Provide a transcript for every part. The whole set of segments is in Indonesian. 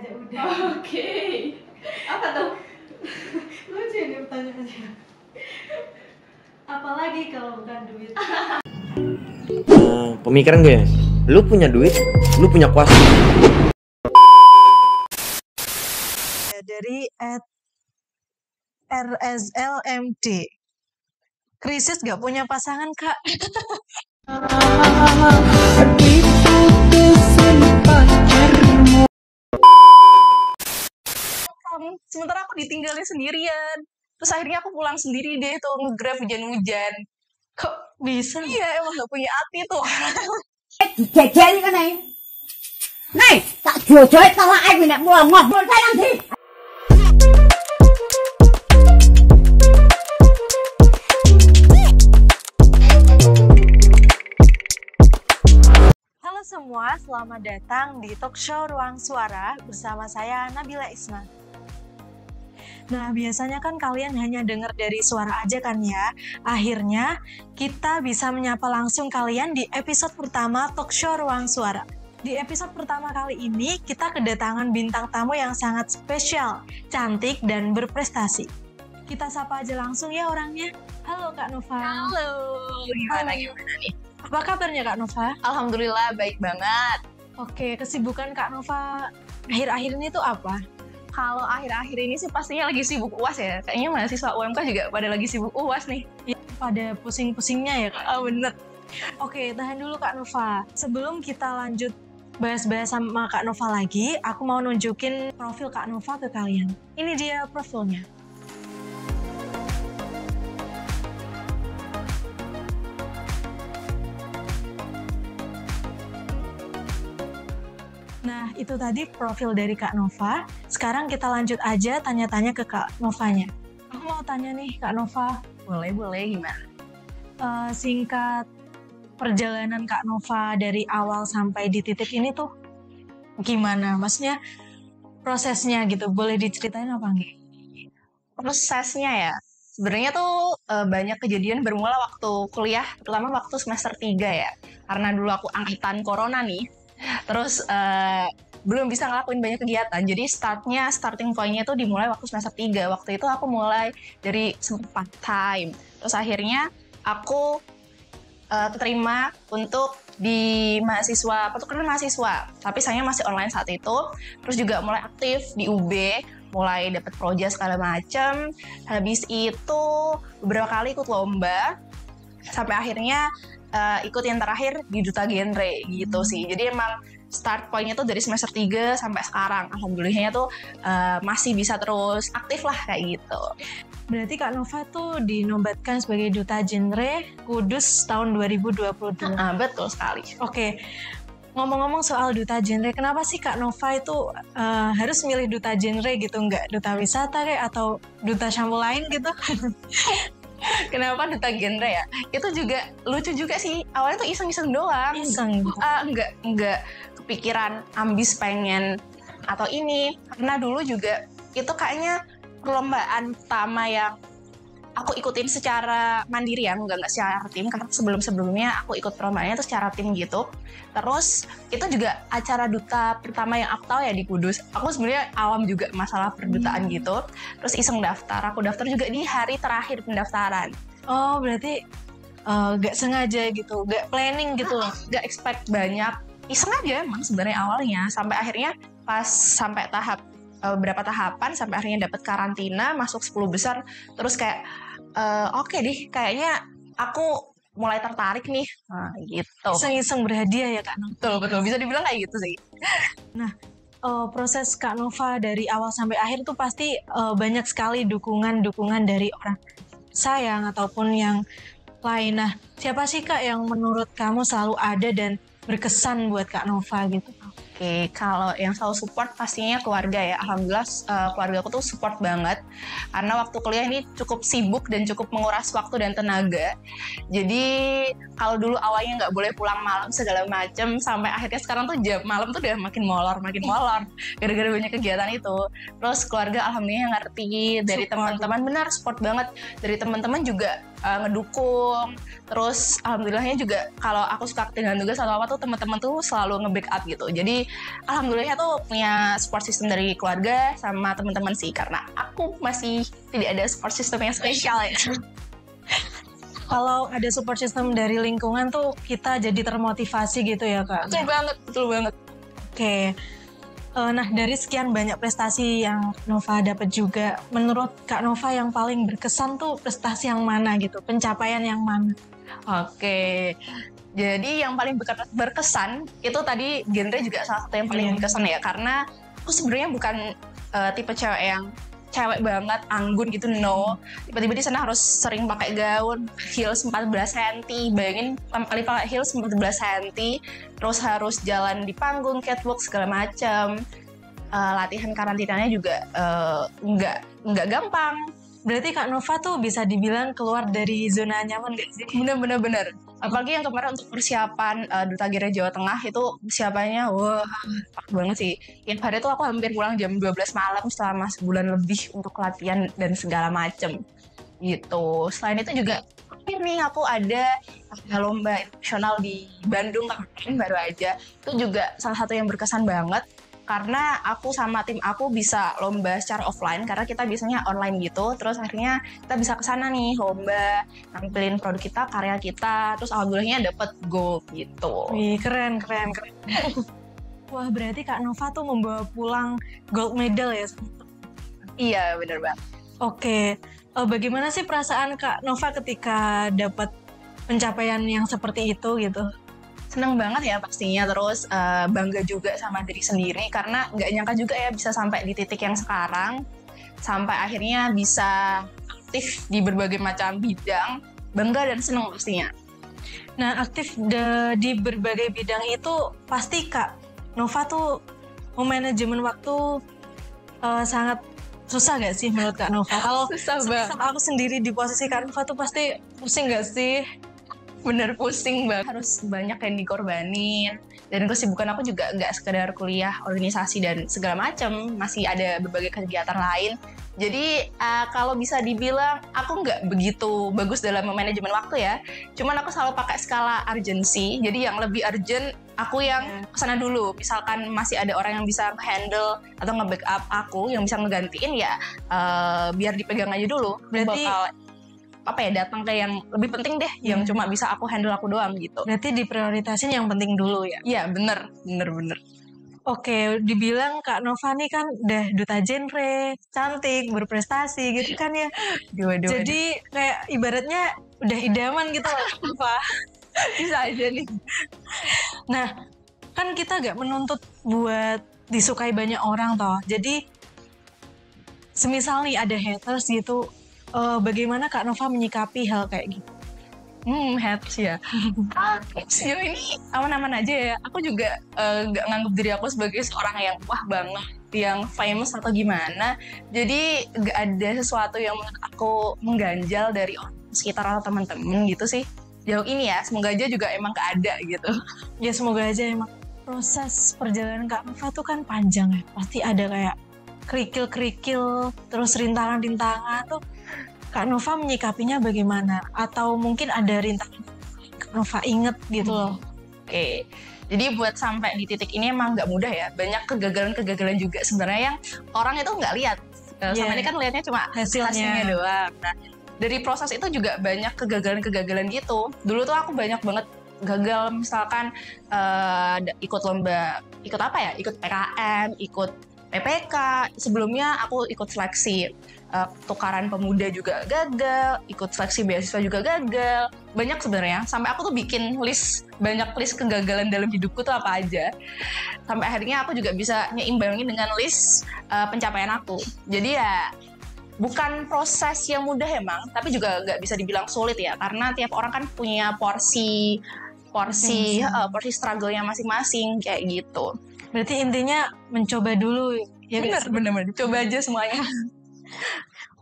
aja udah. Oke. Apa tuh? Lucu ini pertanyaannya. Apalagi kalau bukan duit. Pemikiran gue ya, lu punya duit, lu punya kuasa. Dari @RSLMD. Krisis gak punya pasangan, Kak. Sementara aku ditinggalin sendirian. Terus akhirnya aku pulang sendiri deh tuh nge-grab hujan-hujan. Kok bisa? Iya, emang gak punya hati tuh. Jajali kan này. Này, tak jodoh tao ai bị nè mua ngọt luôn sai làm gì? Halo semua, selamat datang di talk show Ruang Suara bersama saya Nabila Isma. Nah, biasanya kan kalian hanya dengar dari suara aja kan ya. Akhirnya, kita bisa menyapa langsung kalian di episode pertama talk show Ruang Suara. Di episode pertama kali ini, kita kedatangan bintang tamu yang sangat spesial, cantik, dan berprestasi. Kita sapa aja langsung ya orangnya. Halo Kak Nova. Halo. Gimana nih? Apa kabarnya Kak Nova? Alhamdulillah baik banget. Oke, kesibukan Kak Nova akhir-akhir ini tuh apa? Kalau akhir-akhir ini sih pastinya lagi sibuk UAS ya. Kayaknya mahasiswa UMK juga pada lagi sibuk UAS nih. Ya, pada pusing-pusingnya ya Kak? Oh, bener. Oke, tahan dulu Kak Nova. Sebelum kita lanjut bahas-bahas sama Kak Nova lagi, aku mau nunjukin profil Kak Nova ke kalian. Ini dia profilnya. Nah, itu tadi profil dari Kak Nova. Sekarang kita lanjut aja tanya-tanya ke Kak Novanya. Aku mau tanya nih Kak Nova. Boleh gimana? Singkat perjalanan Kak Nova dari awal sampai di titik ini tuh gimana? Maksudnya prosesnya gitu, boleh diceritain apa enggak? Prosesnya ya, sebenarnya tuh banyak kejadian bermula waktu kuliah, terutama waktu semester 3 ya. Karena dulu aku angkatan corona nih, terus belum bisa ngelakuin banyak kegiatan. Jadi starting point-nya tuh dimulai waktu semester 3. Waktu itu aku mulai dari part time. Terus akhirnya aku keterima untuk di pertukaran mahasiswa. Tapi sayangnya masih online saat itu. Terus juga mulai aktif di UB, mulai dapat proja segala macam. Habis itu beberapa kali ikut lomba. Sampai akhirnya ikut yang terakhir di Duta Genre gitu sih. Jadi emang start point-nya tuh dari semester 3 sampai sekarang. Alhamdulillahnya tuh masih bisa terus aktif lah kayak gitu. Berarti Kak Nova tuh dinobatkan sebagai Duta Genre Kudus tahun 2022. Betul sekali. Oke. Ngomong-ngomong soal Duta Genre, kenapa sih Kak Nova itu harus milih Duta Genre gitu? Nggak Duta Wisata kayak atau Duta shampoo lain gitu? Kenapa Duta Genre ya? Itu juga lucu juga sih. Awalnya tuh iseng-iseng doang. Iseng. Nggak kepikiran ambis pengen atau ini. Karena dulu juga itu kayaknya perlombaan pertama yang aku ikutin secara mandiri ya, nggak secara tim. Karena sebelum-sebelumnya aku ikut perlombaannya itu secara tim gitu. Terus itu juga acara duta pertama yang aku tahu ya di Kudus. Aku sebenarnya awam juga masalah perdutaan gitu. Terus iseng daftar. Aku daftar juga di hari terakhir pendaftaran. Oh, berarti nggak sengaja gitu, nggak planning gitu loh. Nggak expect banyak. Iseng aja emang sebenarnya awalnya. Sampai akhirnya pas sampai beberapa tahapan sampai akhirnya dapat karantina, masuk 10 besar. Terus kayak oke deh, kayaknya aku mulai tertarik nih. Nah, gitu. Iseng-iseng berhadiah ya Kak Nova. Betul, bisa dibilang kayak gitu sih. Nah, proses Kak Nova dari awal sampai akhir tuh pasti banyak sekali dukungan dari orang sayang ataupun yang lain. Nah, siapa sih Kak yang menurut kamu selalu ada dan berkesan buat Kak Nova gitu? Oke, kalau yang selalu support pastinya keluarga ya. Alhamdulillah keluarga aku tuh support banget. Karena waktu kuliah ini cukup sibuk dan cukup menguras waktu dan tenaga. Jadi kalau dulu awalnya nggak boleh pulang malam segala macem, sampai akhirnya sekarang tuh jam malam tuh udah makin molor gara-gara banyak kegiatan itu. Terus keluarga alhamdulillah ngerti, dari teman-teman benar support banget, dari teman-teman juga ngedukung. Terus alhamdulillahnya juga kalau aku suka dengan tugas atau apa tuh teman-teman tuh selalu nge-backup gitu. Jadi alhamdulillahnya tuh punya support system dari keluarga sama teman-teman sih, karena aku masih tidak ada support system yang spesial ya. Kalau ada support system dari lingkungan tuh kita jadi termotivasi gitu ya Kak? Betul banget. Oke. Nah, dari sekian banyak prestasi yang Nova dapat juga, menurut Kak Nova yang paling berkesan tuh prestasi yang mana gitu? Pencapaian yang mana? Oke. Jadi yang paling berkesan itu tadi genre juga salah satu yang paling berkesan ya, karena aku sebenarnya bukan tipe cewek banget, anggun gitu, no. Tiba-tiba di sana harus sering pakai gaun, heels 14 cm. Bayangin pertama kali pakai heels 14 cm, terus harus jalan di panggung, catwalk segala macam. Latihan karantinanya juga nggak gampang. Berarti Kak Nova tuh bisa dibilang keluar dari zona nyaman gak sih? Bener. Apalagi yang kemarin untuk persiapan Duta Gira Jawa Tengah itu persiapannya wah pak banget sih. Yang hari itu aku hampir pulang jam 12 malam selama sebulan lebih untuk latihan dan segala macem gitu. Selain itu juga nih aku ada lomba nasional di Bandung kemarin baru aja. Itu juga salah satu yang berkesan banget, karena aku sama tim aku bisa lomba secara offline karena kita biasanya online gitu. Terus akhirnya kita bisa kesana nih lomba, nampilin produk kita, karya kita, terus alhamdulillahnya dapet gold gitu. Wih, keren. Wah, berarti Kak Nova tuh membawa pulang gold medal ya? Iya, bener banget. Oke, bagaimana sih perasaan Kak Nova ketika dapat pencapaian yang seperti itu gitu? Seneng banget ya pastinya, terus bangga juga sama diri sendiri karena nggak nyangka juga ya bisa sampai di titik yang sekarang, sampai akhirnya bisa aktif di berbagai macam bidang. Bangga dan seneng pastinya. Nah, aktif di berbagai bidang itu pasti Kak Nova tuh memanajemen waktu sangat susah gak sih menurut Kak Nova? Kalau Susah banget. aku sendiri di posisi Kak Nova tuh pasti pusing gak sih? Bener pusing banget, harus banyak yang dikorbanin, dan kesibukan aku juga nggak sekedar kuliah, organisasi dan segala macam, masih ada berbagai kegiatan lain. Jadi kalau bisa dibilang aku nggak begitu bagus dalam manajemen waktu ya, cuman aku selalu pakai skala urgency. Jadi yang lebih urgent aku yang kesana dulu, misalkan masih ada orang yang bisa handle atau nge-backup aku yang bisa ngegantiin ya, biar dipegang aja dulu. Berarti datang ke yang lebih penting deh, yang cuma bisa aku handle aku doang gitu. Berarti diprioritasin yang penting dulu ya? Iya, bener. Oke, dibilang Kak Nova nih kan udah duta genre, cantik, berprestasi gitu kan ya. Jadi kayak ibaratnya udah idaman gitu loh Kak Nova. Bisa aja nih. Nah, kan kita gak menuntut buat disukai banyak orang toh. Jadi semisal nih ada haters gitu, bagaimana Kak Nova menyikapi hal kayak gitu? Haters ya. Sejauh ini aman-aman aja ya. Aku juga gak nganggap diri aku sebagai seorang yang wah banget, yang famous atau gimana. Jadi gak ada sesuatu yang menurut aku mengganjal dari orang sekitar atau teman-teman gitu sih. Jauh ini ya, semoga aja juga emang gak ada gitu. Ya semoga aja emang. Proses perjalanan Kak Nova tuh kan panjang ya. Pasti ada kayak kerikil-kerikil, terus rintangan-rintangan tuh. Kak Nova menyikapinya bagaimana? Atau mungkin ada rintangan Kak Nova inget gitu loh. Oke. Jadi buat sampai di titik ini emang nggak mudah ya. Banyak kegagalan-kegagalan juga sebenarnya yang orang itu nggak lihat. Sama ini kan lihatnya cuma hasilnya doang. Nah, dari proses itu juga banyak kegagalan-kegagalan gitu. Dulu tuh aku banyak banget gagal, misalkan ikut lomba, ikut PKM, ikut PPK. Sebelumnya aku ikut seleksi tukaran pemuda juga gagal, ikut seleksi beasiswa juga gagal. Banyak sebenarnya, sampai aku tuh bikin banyak list kegagalan dalam hidupku tuh apa aja. Sampai akhirnya aku juga bisa nyimbangin dengan list pencapaian aku. Jadi ya bukan proses yang mudah emang, tapi juga nggak bisa dibilang sulit ya, karena tiap orang kan punya porsi struggle-nya masing-masing kayak gitu. Berarti intinya mencoba dulu ya. Bener, coba aja semuanya.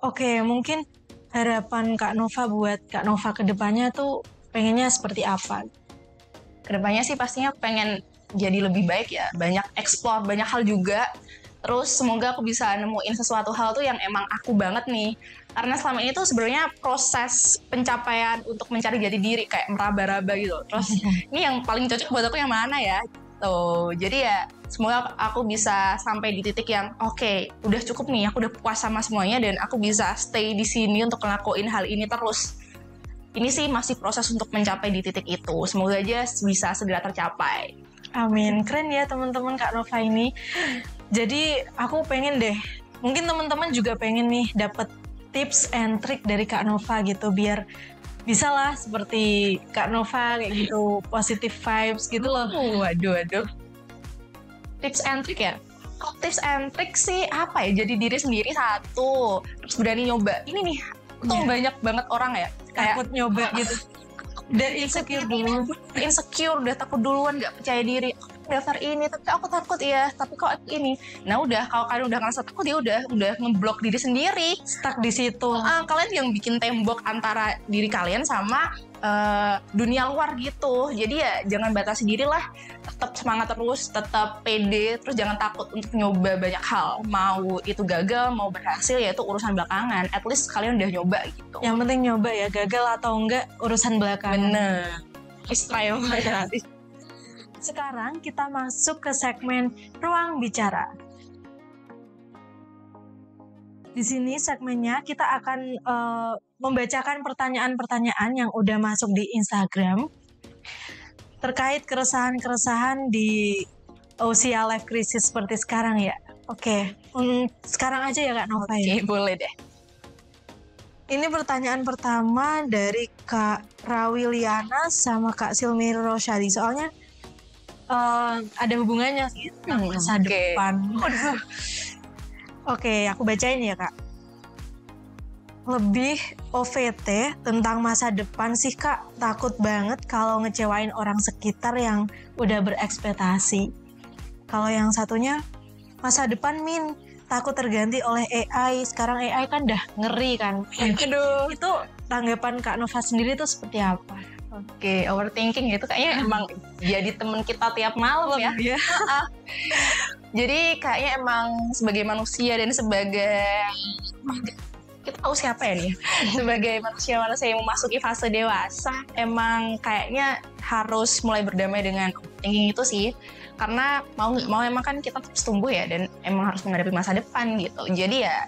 Oke, mungkin harapan Kak Nova buat Kak Nova kedepannya tuh pengennya seperti apa? Kedepannya sih pastinya pengen jadi lebih baik ya, banyak explore, banyak hal juga. Terus semoga aku bisa nemuin sesuatu hal tuh yang emang aku banget nih. Karena selama ini tuh sebenarnya proses pencapaian untuk mencari jati diri kayak meraba-raba gitu. Terus ini yang paling cocok buat aku yang mana ya? Tuh, jadi ya semoga aku bisa sampai di titik yang oke, udah cukup nih, aku udah puas sama semuanya dan aku bisa stay di sini untuk ngelakuin hal ini terus. Ini sih masih proses untuk mencapai di titik itu. Semoga aja bisa segera tercapai. Amin. Keren ya teman-teman Kak Nova ini. Jadi aku pengen deh, mungkin teman-teman juga pengen nih dapet tips and trick dari Kak Nova gitu, biar bisa lah seperti Kak Nova kayak gitu, positive vibes gitu loh. Waduh. Tips and trick ya? Kok tips and trick sih apa ya? Jadi diri sendiri satu, terus berani nyoba. Ini nih, tuh banyak banget orang ya kayak Takut nyoba gitu. Dan insecure dulu. Insecure, udah takut duluan, gak percaya diri. Daftar ini, tapi aku takut ya. Tapi kok ini? Nah udah, kalau kalian udah ngerasa takut ya udah ngeblok diri sendiri. Stuck di situ. Kalian yang bikin tembok antara diri kalian sama dunia luar gitu. Jadi ya jangan batasi diri lah. Tetap semangat terus, tetap pede, terus jangan takut untuk nyoba banyak hal. Mau itu gagal, mau berhasil ya itu urusan belakangan. At least kalian udah nyoba gitu. Yang penting nyoba ya, gagal atau enggak urusan belakangan. Bener. Istirahat nanti. Sekarang kita masuk ke segmen Ruang Bicara. Di sini segmennya kita akan membacakan pertanyaan-pertanyaan yang udah masuk di Instagram terkait keresahan-keresahan di usia life crisis seperti sekarang ya. Oke, sekarang aja ya Kak Nova ya. Oke, boleh deh. Ini pertanyaan pertama dari Kak Rawiliana sama Kak Silmi Rosyadi. Soalnya ada hubungannya sih dengan masa depan. Oke, aku bacain ya Kak. Lebih OVT tentang masa depan sih Kak. Takut banget kalau ngecewain orang sekitar yang udah berekspektasi. Kalau yang satunya masa depan Min, takut terganti oleh AI. Sekarang AI kan udah ngeri kan. Aduh. Itu tanggapan Kak Nova sendiri tuh seperti apa? Oke, overthinking itu kayaknya emang jadi temen kita tiap malam ya. Jadi kayaknya emang sebagai manusia dan sebagai kita tahu siapa ya nih, sebagai manusia yang memasuki fase dewasa, emang kayaknya harus mulai berdamai dengan overthinking itu sih. Karena mau emang kan kita terus tumbuh ya, dan emang harus menghadapi masa depan gitu. Jadi ya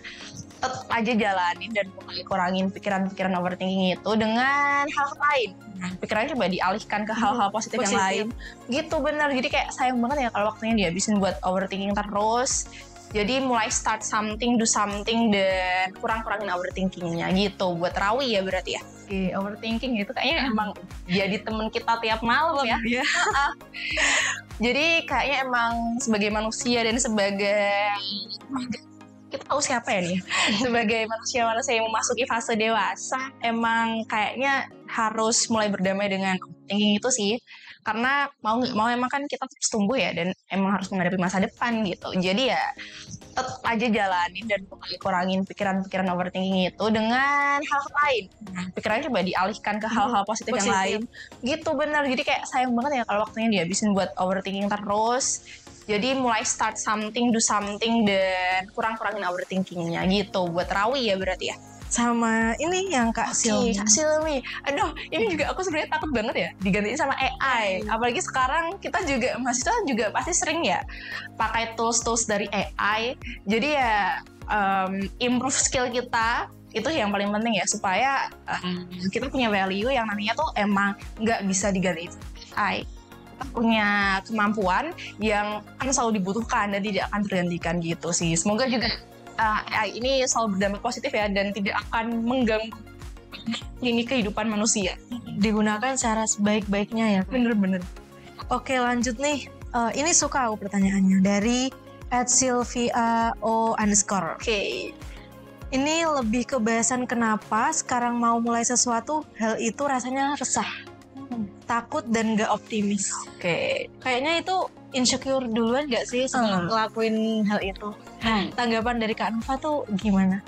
tetap aja jalanin dan mulai kurangin pikiran-pikiran overthinking itu dengan hal lain. Nah, pikirannya coba dialihkan ke hal-hal positif yang lain. Gitu, bener. Jadi kayak sayang banget ya kalau waktunya dihabisin buat overthinking terus. Jadi mulai start something, do something, dan kurang-kurangin overthinkingnya gitu. Buat Rawi ya berarti ya. Oke, overthinking itu kayaknya emang jadi temen kita tiap malam ya. Jadi kayaknya emang sebagai manusia dan sebagai kita tahu siapa ya nih, sebagai manusia yang memasuki fase dewasa, emang kayaknya harus mulai berdamai dengan thinking itu sih. Karena mau emang kan kita terus tumbuh ya, dan emang harus menghadapi masa depan gitu. Jadi ya tetap aja jalanin dan kurangin pikiran-pikiran overthinking itu dengan hal lain. Nah, pikirannya coba dialihkan ke hal-hal positif yang lain. Gitu, bener. Jadi kayak sayang banget ya kalau waktunya dihabisin buat overthinking terus. Jadi mulai start something, do something, dan kurang-kurangin overthinkingnya gitu. Buat Rawi ya berarti ya. Sama ini yang Kak Silmi. Kak Silmi. Aduh, ini juga aku sebenarnya takut banget ya digantiin sama AI. Apalagi sekarang kita juga, mahasiswa juga pasti sering ya pakai tools-tools dari AI. Jadi ya improve skill kita. Itu yang paling penting ya, supaya kita punya value yang nantinya tuh emang nggak bisa digantiin AI. Kita punya kemampuan yang akan selalu dibutuhkan dan tidak akan tergantikan gitu sih. Semoga juga AI ini selalu berdampak positif ya, dan tidak akan mengganggu ini kehidupan manusia. Digunakan secara sebaik-baiknya ya. Bener-bener. Oke, lanjut nih. Ini suka aku pertanyaannya dari @sylvia_o_. Oke. Ini lebih ke bahasan kenapa sekarang mau mulai sesuatu, hal itu rasanya resah, takut, dan gak optimis. Oke. Kayaknya itu insecure duluan gak sih sebelum ngelakuin hal itu? Tanggapan dari Kak Nova tuh gimana?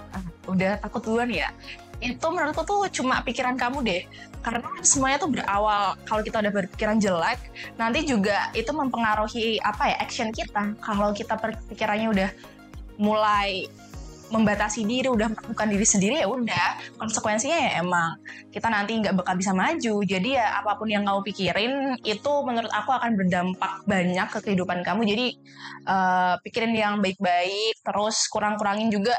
Udah takut duluan ya. Itu menurutku tuh cuma pikiran kamu deh. Karena semuanya tuh berawal kalau kita udah berpikiran jelek, nanti juga itu mempengaruhi action kita. Kalau kita pikirannya udah mulai membatasi diri, udah melakukan diri sendiri, ya udah konsekuensinya ya emang kita nanti nggak bakal bisa maju. Jadi ya apapun yang kamu pikirin itu menurut aku akan berdampak banyak ke kehidupan kamu. Jadi pikirin yang baik-baik, terus kurang-kurangin juga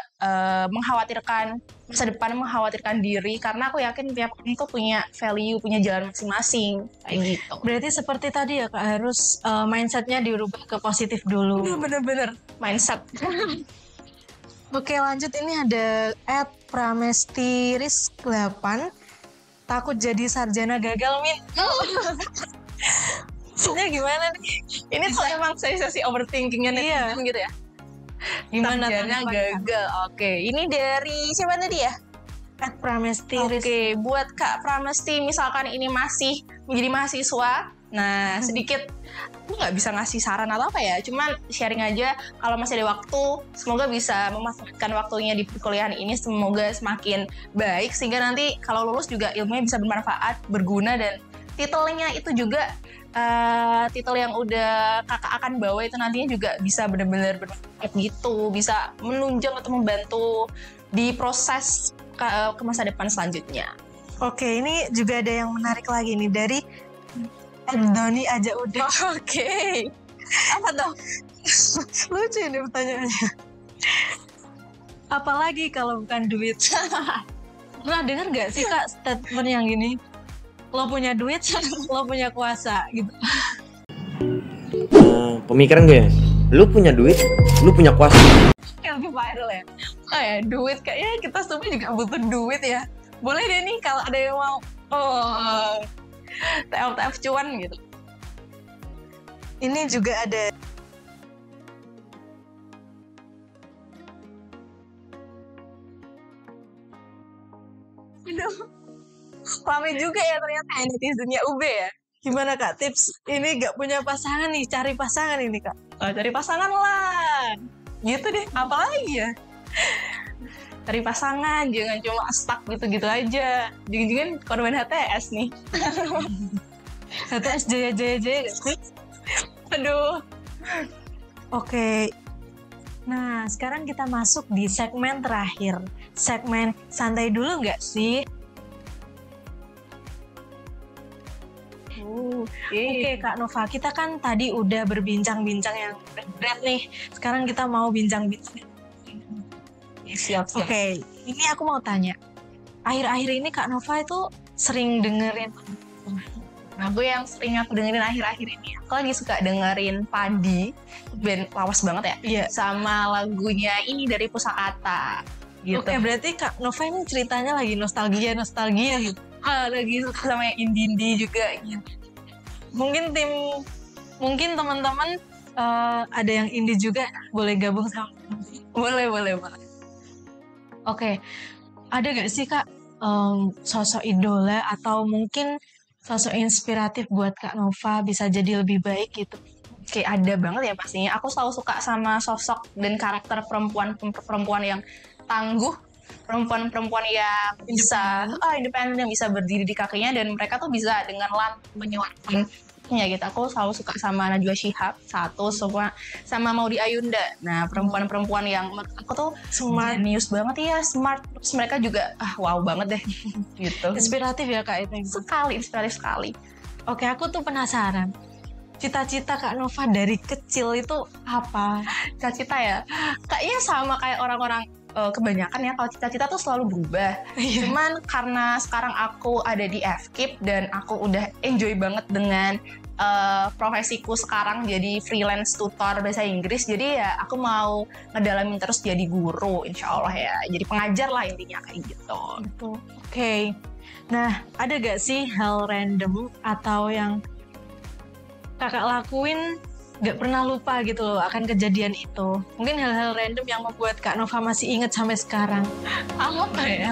mengkhawatirkan masa depan, mengkhawatirkan diri, karena aku yakin tiap orang itu punya value, punya jalan masing-masing kayak gitu. Berarti seperti tadi ya Kak, harus mindsetnya dirubah ke positif dulu. Bener-bener mindset. Oke, lanjut. Ini ada @pramestiris8. Takut jadi sarjana gagal, Min. Maksudnya gimana nih? Ini tuh emang sesi overthinkingnya Iya. gitu ya. Gimana Sarjana tanggapannya? gagal. Oke, ini dari siapa tadi ya? @pramestiris. Oke, buat Kak Pramesti, misalkan ini masih menjadi mahasiswa, nah sedikit aku nggak bisa ngasih saran atau apa ya, cuman sharing aja kalau masih ada waktu, semoga bisa memanfaatkan waktunya di perkuliahan ini, semoga semakin baik sehingga nanti kalau lulus juga ilmunya bisa bermanfaat, berguna, dan titelnya itu juga titel yang udah kakak akan bawa itu nantinya juga bisa benar-benar bermanfaat gitu, bisa menunjang atau membantu di proses ke masa depan selanjutnya. Oke, ini juga ada yang menarik lagi nih dari Doni aja udah. Oke. Apa tuh? Lucu ini pertanyaannya. Apalagi kalau bukan duit. Pernah dengar gak sih Kak statement yang gini? Lo punya duit, lo punya kuasa gitu. Pemikiran gue, lu punya duit, lu punya kuasa. Yang lebih viral ya. Oh ya, duit kayaknya kita semua juga butuh duit ya. Boleh deh nih kalau ada yang mau TF cuan gitu. Ini juga ada Aduh. Rame juga ya ternyata netizennya UB ya. gimana Kak tips ini gak punya pasangan nih, cari pasangan ini Kak. Oh, cari pasangan lah. Gitu deh, apalagi ya? Cari pasangan, jangan cuma stuck gitu-gitu aja. Jangan-jangan korban HTS nih. HTS jaya-jaya gak sih? Aduh. Oke. Nah, sekarang kita masuk di segmen terakhir. Segmen santai dulu nggak sih? Oke, Kak Nova, kita kan tadi udah berbincang-bincang yang berat nih. Sekarang kita mau bincang-bincang. Siap. Oke, ini aku mau tanya. Akhir-akhir ini Kak Nova itu sering dengerin Lagu yang sering aku dengerin akhir-akhir ini, aku lagi suka dengerin Padi, band lawas banget ya. Iya. Sama lagunya ini dari Pusakata. Gitu. Oke, berarti Kak Nova ini ceritanya lagi nostalgia gitu. Lagi suka sama yang indie-indie juga gitu. Mungkin teman-teman ada yang indie juga, boleh gabung sama. Boleh. Oke, ada gak sih Kak sosok idola atau mungkin sosok inspiratif buat Kak Nova bisa jadi lebih baik gitu? Oke, ada banget ya pastinya. Aku selalu suka sama sosok dan karakter perempuan yang tangguh, perempuan yang bisa independen, yang bisa berdiri di kakinya, dan mereka tuh bisa dengan lantang menyuarakan gitu. Aku selalu suka sama Najwa Shihab sama Maudy Ayunda. Nah, perempuan-perempuan yang menurut aku tuh genius banget ya, smart. Terus mereka juga wow banget deh gitu. Inspiratif ya Kak itu. Inspiratif sekali. Oke, aku tuh penasaran. Cita-cita Kak Nova dari kecil itu apa? Cita-cita ya, kayaknya sama kayak orang-orang kebanyakan ya, kalau cita-cita tuh selalu berubah. Cuman karena sekarang aku ada di FKIP dan aku udah enjoy banget dengan profesiku sekarang jadi freelance tutor bahasa Inggris, jadi ya aku mau ngedalamin terus jadi guru, insya Allah ya, jadi pengajar lah intinya kayak gitu. Oke. Nah, ada gak sih hal random atau yang Kakak lakuin gak pernah lupa gitu loh akan kejadian itu? Mungkin hal-hal random yang membuat Kak Nova masih inget sampai sekarang. Apa ya?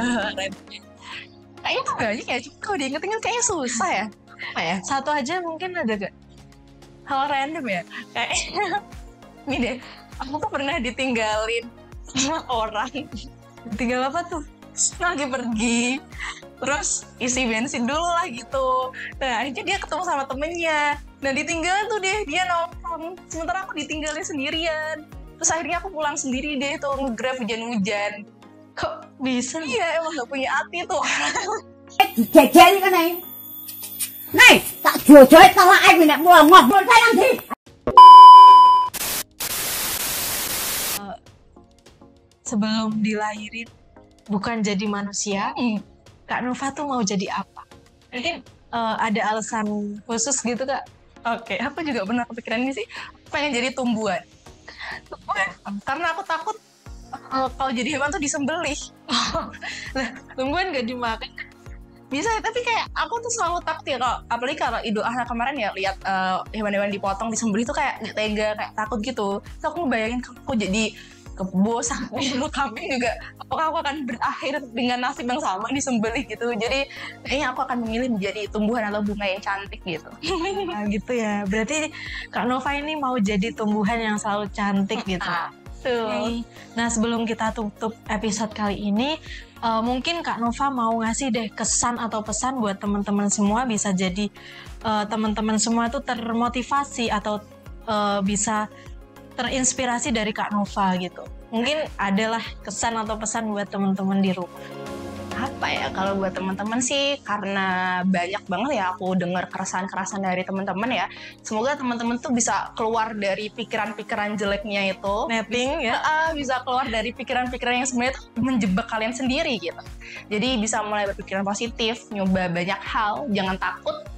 Kayaknya tuh banyak ya, cuma kalau diinget-inget kayaknya susah ya. Apa ya? Satu aja mungkin ada gak? Hal random ya? Kayaknya ini deh, aku tuh pernah ditinggalin sama orang. Tinggal apa tuh? lagi pergi, terus isi bensin dulu lah gitu. Nah akhirnya dia ketemu sama temennya, nah ditinggalin tuh dia nongkrong, sementara aku ditinggalin sendirian. Terus akhirnya aku pulang sendiri deh tuh, nge-grab hujan-hujan. Kok bisa? Iya emang gak punya hati tuh. Dijajali kan nih. Nih, tak jodoh tawa ae nek ngobrol saya nanti. Sebelum dilahirin bukan jadi manusia, Kak Nova tuh mau jadi apa? Mungkin ada alasan khusus gitu Kak? Oke, aku juga pernah kepikiran ini sih. Aku pengen jadi tumbuhan. Karena aku takut kalau jadi hewan tuh disembelih. Lah, tumbuhan gak dimakan? Bisa, tapi kayak aku tuh selalu takut ya kalau apalagi kalau Idul Adha kemarin ya lihat hewan-hewan dipotong disembelih tuh kayak gak tega, kayak takut gitu. Terus aku ngebayangin aku jadi kebo sapi lu kambing juga, apakah aku akan berakhir dengan nasib yang sama disembelih gitu. Jadi kayaknya aku akan memilih menjadi tumbuhan atau bunga yang cantik gitu. Nah, gitu ya. Berarti Kak Nova ini mau jadi tumbuhan yang selalu cantik gitu. Tuh. Nah, sebelum kita tutup episode kali ini, mungkin Kak Nova mau ngasih deh kesan atau pesan buat teman-teman semua, bisa jadi teman-teman semua tuh termotivasi atau bisa terinspirasi dari Kak Nova gitu. Mungkin adalah kesan atau pesan buat teman-teman di rumah. Apa ya, kalau buat teman-teman sih, karena banyak banget ya aku dengar keresahan-keresahan dari teman-teman ya. Semoga teman-teman tuh bisa keluar dari pikiran-pikiran jeleknya itu, Netting ya. bisa keluar dari pikiran-pikiran yang sebenarnya tuh menjebak kalian sendiri gitu. Jadi bisa mulai berpikiran positif, nyoba banyak hal, jangan takut.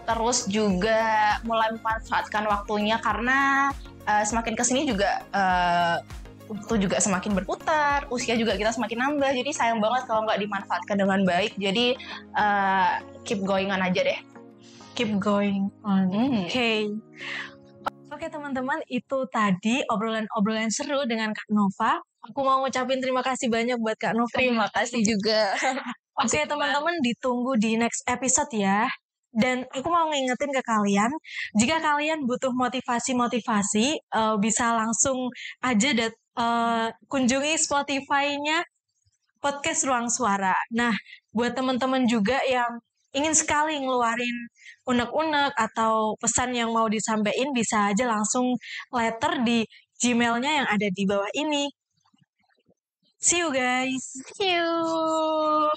Terus juga mulai memanfaatkan waktunya, karena semakin kesini juga waktu juga semakin berputar, usia juga kita semakin nambah, jadi sayang banget kalau nggak dimanfaatkan dengan baik. Jadi keep going on aja deh. Keep going on. Oke teman-teman, itu tadi obrolan-obrolan seru dengan Kak Nova. Aku mau ngucapin terima kasih banyak buat Kak Nova. Terima kasih juga. Oke teman-teman, ditunggu di next episode ya. Dan aku mau ngingetin ke kalian, jika kalian butuh motivasi-motivasi, bisa langsung aja kunjungi Spotify-nya Podcast Ruang Suara. Nah, buat teman-teman juga yang ingin sekali ngeluarin unek-unek atau pesan yang mau disampaikan, bisa aja langsung letter di Gmail-nya yang ada di bawah ini. See you guys! See you.